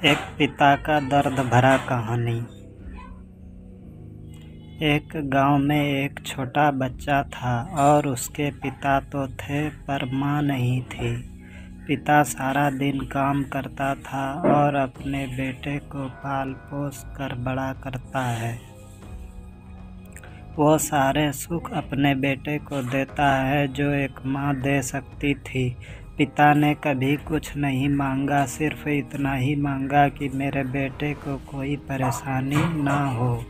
एक पिता का दर्द भरा कहानी। एक गांव में एक छोटा बच्चा था और उसके पिता तो थे पर माँ नहीं थी। पिता सारा दिन काम करता था और अपने बेटे को पाल पोस कर बड़ा करता है। वो सारे सुख अपने बेटे को देता है जो एक माँ दे सकती थी। पिता ने कभी कुछ नहीं मांगा, सिर्फ इतना ही मांगा कि मेरे बेटे को कोई परेशानी ना हो।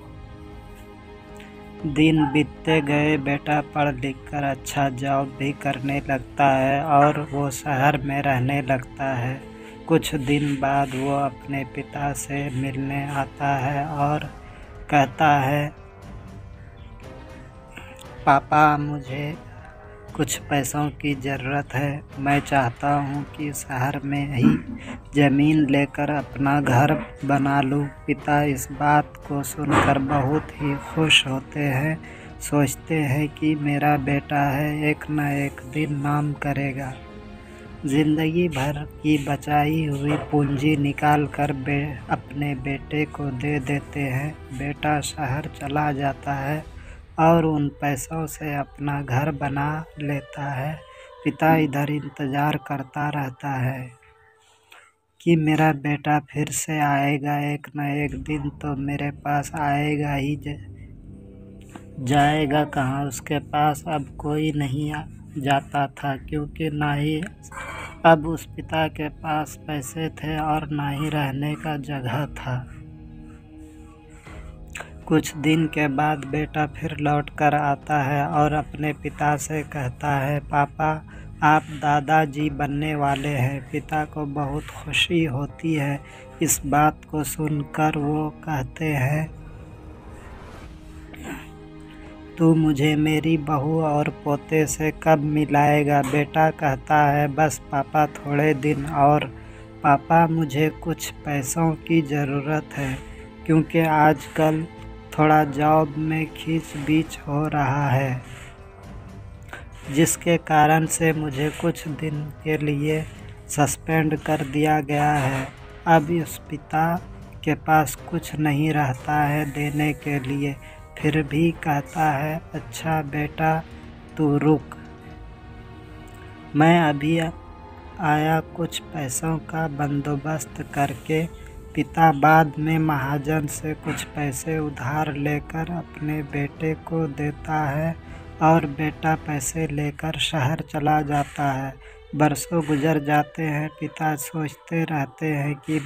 दिन बीतते गए, बेटा पढ़ लिख कर अच्छा जॉब भी करने लगता है और वो शहर में रहने लगता है। कुछ दिन बाद वो अपने पिता से मिलने आता है और कहता है, पापा मुझे कुछ पैसों की ज़रूरत है। मैं चाहता हूँ कि शहर में ही ज़मीन लेकर अपना घर बना लूँ। पिता इस बात को सुनकर बहुत ही खुश होते हैं। सोचते हैं कि मेरा बेटा है, एक न एक दिन नाम करेगा। ज़िंदगी भर की बचाई हुई पूंजी निकाल कर अपने बेटे को दे देते हैं। बेटा शहर चला जाता है और उन पैसों से अपना घर बना लेता है। पिता इधर इंतज़ार करता रहता है कि मेरा बेटा फिर से आएगा, एक न एक दिन तो मेरे पास आएगा ही। जाएगा कहाँ? उसके पास अब कोई नहीं जाता था, क्योंकि ना ही अब उस पिता के पास पैसे थे और ना ही रहने का जगह था। कुछ दिन के बाद बेटा फिर लौट कर आता है और अपने पिता से कहता है, पापा आप दादाजी बनने वाले हैं। पिता को बहुत खुशी होती है। इस बात को सुनकर वो कहते हैं, तू मुझे मेरी बहू और पोते से कब मिलाएगा? बेटा कहता है, बस पापा थोड़े दिन और। पापा मुझे कुछ पैसों की ज़रूरत है, क्योंकि आजकल थोड़ा जॉब में खींच हो रहा है, जिसके कारण से मुझे कुछ दिन के लिए सस्पेंड कर दिया गया है। अब इस पिता के पास कुछ नहीं रहता है देने के लिए, फिर भी कहता है, अच्छा बेटा तू रुक, मैं अभी आया कुछ पैसों का बंदोबस्त करके। पिता बाद में महाजन से कुछ पैसे उधार लेकर अपने बेटे को देता है और बेटा पैसे लेकर शहर चला जाता है। बरसों गुजर जाते हैं। पिता सोचते रहते हैं कि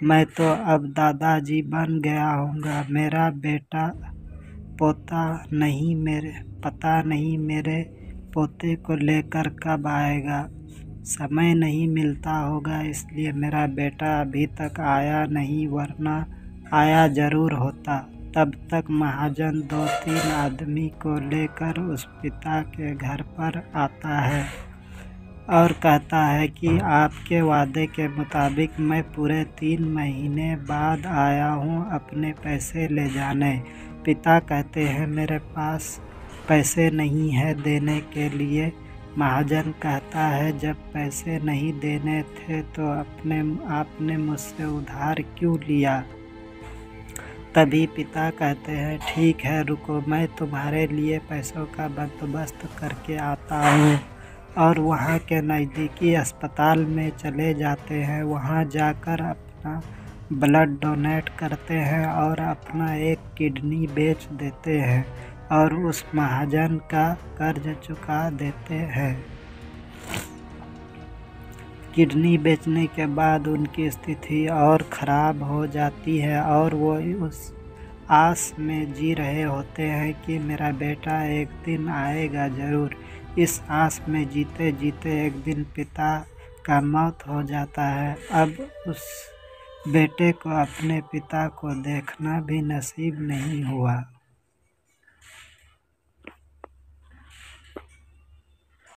मैं तो अब दादाजी बन गया हूँगा। मेरा बेटा पता नहीं मेरे पोते को लेकर कब आएगा। समय नहीं मिलता होगा, इसलिए मेरा बेटा अभी तक आया नहीं, वरना आया ज़रूर होता। तब तक महाजन 2-3 आदमी को लेकर उस पिता के घर पर आता है और कहता है कि आपके वादे के मुताबिक मैं पूरे 3 महीने बाद आया हूँ अपने पैसे ले जाने। पिता कहते हैं, मेरे पास पैसे नहीं है देने के लिए। महाजन कहता है, जब पैसे नहीं देने थे तो आपने मुझसे उधार क्यों लिया? तभी पिता कहते हैं, ठीक है रुको, मैं तुम्हारे लिए पैसों का बंदोबस्त करके आता हूँ। और वहाँ के नज़दीकी अस्पताल में चले जाते हैं। वहाँ जाकर अपना ब्लड डोनेट करते हैं और अपना एक किडनी बेच देते हैं और उस महाजन का कर्ज चुका देते हैं। किडनी बेचने के बाद उनकी स्थिति और ख़राब हो जाती है और वो उस आस में जी रहे होते हैं कि मेरा बेटा एक दिन आएगा ज़रूर। इस आस में जीते जीते एक दिन पिता का मौत हो जाता है। अब उस बेटे को अपने पिता को देखना भी नसीब नहीं हुआ।